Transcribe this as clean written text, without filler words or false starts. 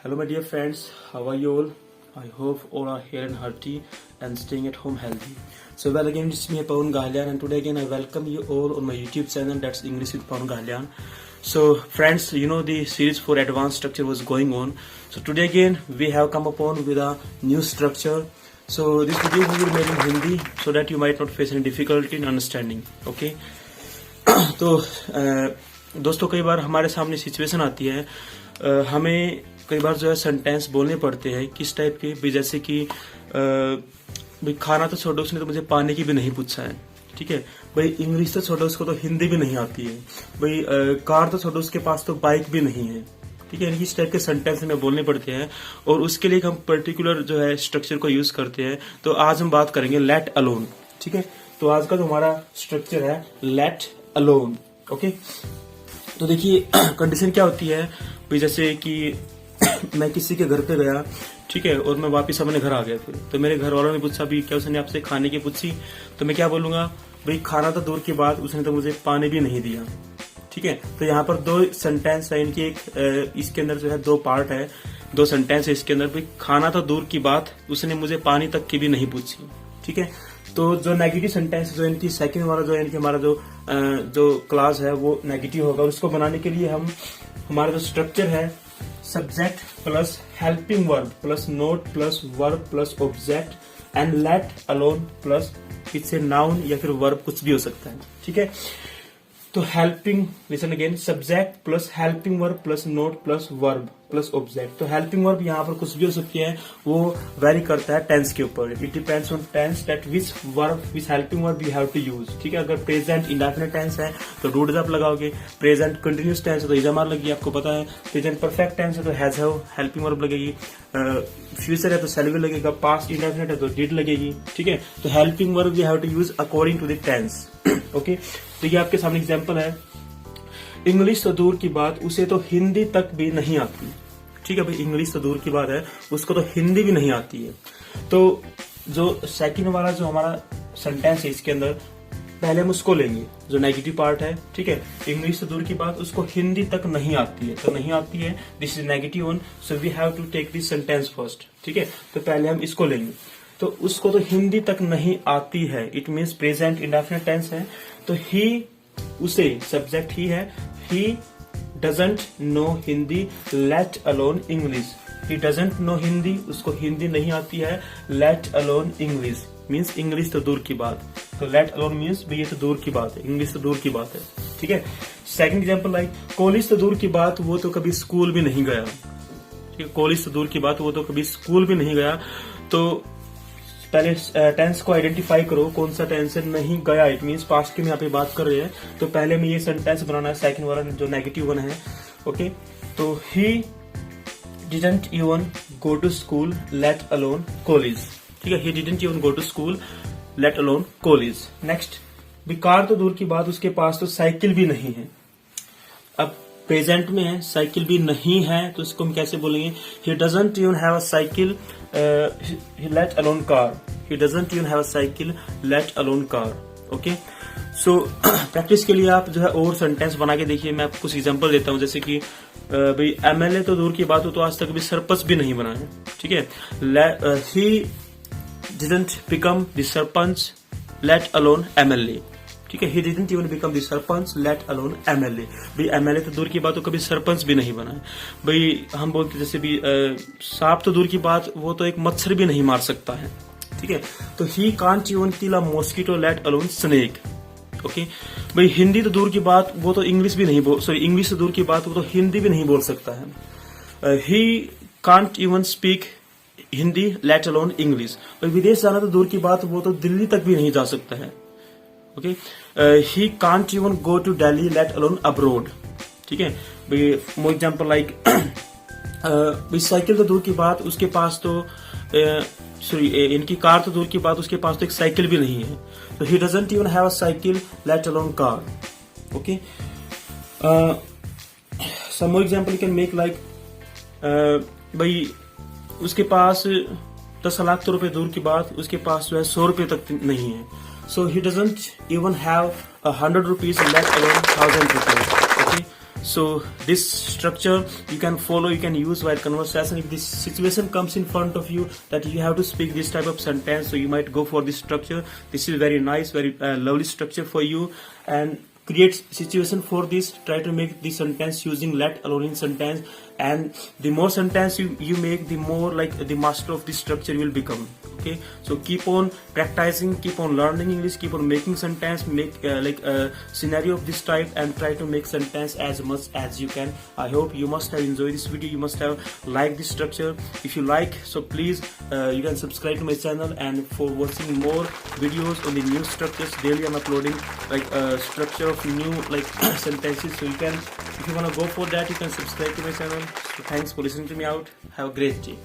Hello, my dear friends. How are you all? I hope all are here and healthy and staying at home healthy. So, well, again, it's me, Pawan Gahlian, and today again I welcome you all on my YouTube channel. That's English with Pawan Gahlian. So, friends, you know the series for advanced structure was going on. So, today again we have come upon with a new structure. So, this video we will make in Hindi so that you might not face any difficulty in understanding. Okay. तो दोस्तों कई बार हमारे सामने situation आती है, हमें कई बार जो है सेंटेंस बोलने पड़ते हैं किस टाइप के भी, जैसे कि भाई खाना तो छोड़ो, उसने तो मुझे पानी की भी नहीं पूछा है, ठीक है भाई। इंग्लिश तो छोड़ो, उसको तो हिंदी भी नहीं आती है भाई। कार तो छोड़ो, उसके पास तो बाइक भी नहीं है, ठीक है। इस टाइप के सेंटेंस हमें बोलने पड़ते हैं और उसके लिए हम पर्टिकुलर जो है स्ट्रक्चर को यूज करते हैं। तो आज हम बात करेंगे लेट अलोन, ठीक है। तो आज का जो हमारा स्ट्रक्चर है लेट अलोन, ओके। तो देखिए कंडीशन क्या होती है भाई, जैसे कि मैं किसी के घर पे गया, ठीक है, और मैं वापस अपने घर आ गया। फिर तो मेरे घर वालों ने पूछा भी क्या उसने आपसे खाने की पूछी, तो मैं क्या बोलूंगा भाई खाना तो दूर की बात, उसने तो मुझे पानी भी नहीं दिया, ठीक है। तो यहाँ पर दो सेंटेंस है, इनकी एक इसके अंदर जो है दो पार्ट है, दो सेंटेंस है इसके अंदर। भाई खाना तो दूर की बात, उसने मुझे पानी तक की भी नहीं पूछी, ठीक है। तो जो नेगेटिव सेंटेंस जो इनकी सेकंड वाला जो इनकी हमारा जो क्लास है वो नेगेटिव होगा। उसको बनाने के लिए हम हमारा जो स्ट्रक्चर है subject plus helping verb plus note plus verb plus object and let alone plus पीछे नाउन या फिर वर्ब कुछ भी हो सकता है, ठीक है। तो helping, listen again, subject plus helping verb plus note plus verb plus object. तो हेल्पिंग वर्ब यहाँ पर कुछ भी हो सकती है, वो वेरी करता है टेंस के ऊपर। It depends on tense that which verb which helping verb you have to use, ठीक है। अगर प्रेजेंट इंडेफिनिट टेंस है तो डूड जब लगाओगे, प्रेजेंट कंटिन्यूस टेंस है तो इजामार लगेगी, आपको पता है। प्रेजेंट परफेक्ट टेंस है तो हैज हैव हेल्पिंग वर्ब लगेगी, फ्यूचर है तो शैल विल लगेगा, पास्ट इंडेफिनिट है तो डिड लगेगी, ठीक है। तो helping verb you have to use according to the tense, okay. तो ये आपके सामने एग्जांपल है, इंग्लिश तो दूर की बात, उसे तो हिंदी तक भी नहीं आती, ठीक है भाई। इंग्लिश तो दूर की बात है, उसको तो हिंदी भी नहीं आती है। तो जो सेकंड वाला जो हमारा सेंटेंस है इसके अंदर पहले हम उसको लेंगे जो नेगेटिव पार्ट है, ठीक है। इंग्लिश तो दूर की बात, उसको हिंदी तक नहीं आती है, तो नहीं आती है, this is negative one, so we have to take this sentence first, ठीक है। तो पहले हम इसको लेंगे। तो उसको तो हिंदी तक नहीं आती है, it means present indefinite tense है। तो ही, उसे, सब्जेक्ट ही है, he doesn't know Hindi let alone English. He doesn't know Hindi, उसको हिंदी नहीं आती है, let alone English means English तो दूर की बात। तो लेट अलोन मीन्स भाई ये तो दूर की बात है, इंग्लिश तो दूर की बात है, ठीक है। सेकंड एग्जांपल लाइक कॉलेज तो दूर की बात, वो तो कभी स्कूल भी नहीं गया, ठीक है। कॉलेज तो दूर की बात, वो तो कभी स्कूल भी नहीं गया। तो पहले टेंस को आइडेंटिफाई करो, कौन सा टेंस है, नहीं गया, इट मीन्स पास्ट की हम यहाँ पे बात कर रहे हैं। तो पहले में ये सेंटेंस बनाना है, सेकंड वाला जो नेगेटिव वन है, ओके। तो he didn't even go to school let alone college, ठीक है। He didn't even go to school let alone college. Next, car तो दूर की बात, उसके पास तो साइकिल भी नहीं है। अब प्रेजेंट में है, साइकिल भी नहीं है, तो इसको हम कैसे बोलेंगे, ही doesn't even have a cycle let alone car. He doesn't even have a cycle let alone car, okay. So practice के लिए आप जो है और सेंटेंस बना के देखिए। मैं आपको कुछ एग्जांपल देता हूं, जैसे कि भाई एमएलए तो दूर की बात हो, तो आज तक भी सरपंच भी नहीं बना है, ठीक है। He didn't become the sarpanch let alone MLA, ठीक है। He didn't even become the sarpanch let alone MLA. भाई एमएलए तो दूर की बात, तो कभी सरपंच भी नहीं बना है। भाई हम बोलते जैसे भी सांप तो दूर की बात, वो तो एक मच्छर भी नहीं मार सकता है, ठीक है। तो ही can't even kill a mosquito let alone snake, okay. भाई हिंदी तो दूर की बात, वो तो इंग्लिश भी नहीं बोल, सॉरी इंग्लिश तो दूर की बात, वो तो हिंदी भी नहीं बोल सकता है। ही can't even speak Hindi let alone English. भाई विदेश जाना तो दूर की बात, वो तो दिल्ली तक भी नहीं जा सकता है, okay. He can't even go to Delhi let alone abroad, ठीक है। भाई मोर एग्जांपल लाइक भाई साइकिल तो दूर की बात, उसके पास तो सॉरी इनकी कार तो दूर की बात, उसके पास तो एक साइकिल भी नहीं है। तो he doesn't even have a cycle let alone car, okay. Some more example you can make like भाई उसके पास 10 लाख तो रुपए दूर की बात, उसके पास जो है 100 रुपए तक नहीं है। So he doesn't even have 100 rupees let alone 1000 rupees, okay. So this structure you can follow, you can use while conversation. If this situation comes in front of you that you have to speak this type of sentence, so you might go for this structure. This is very nice, very lovely structure for you, and create situation for this. Try to make the sentence using let alone in sentence, and the more sentence you make, the more like the master of this structure you will become. Okay, so keep on practicing, keep on learning English, keep on making sentence, make like a scenario of this type, and try to make sentence as much as you can. I hope you must have enjoyed this video, you must have liked this structure. If you like, so please you can subscribe to my channel, and for watching more videos on the new structures, daily I'm uploading like a structure of new like sentences. So you can, if you want to go for that, you can subscribe to my channel. So thanks for listening to me out. Have a great day.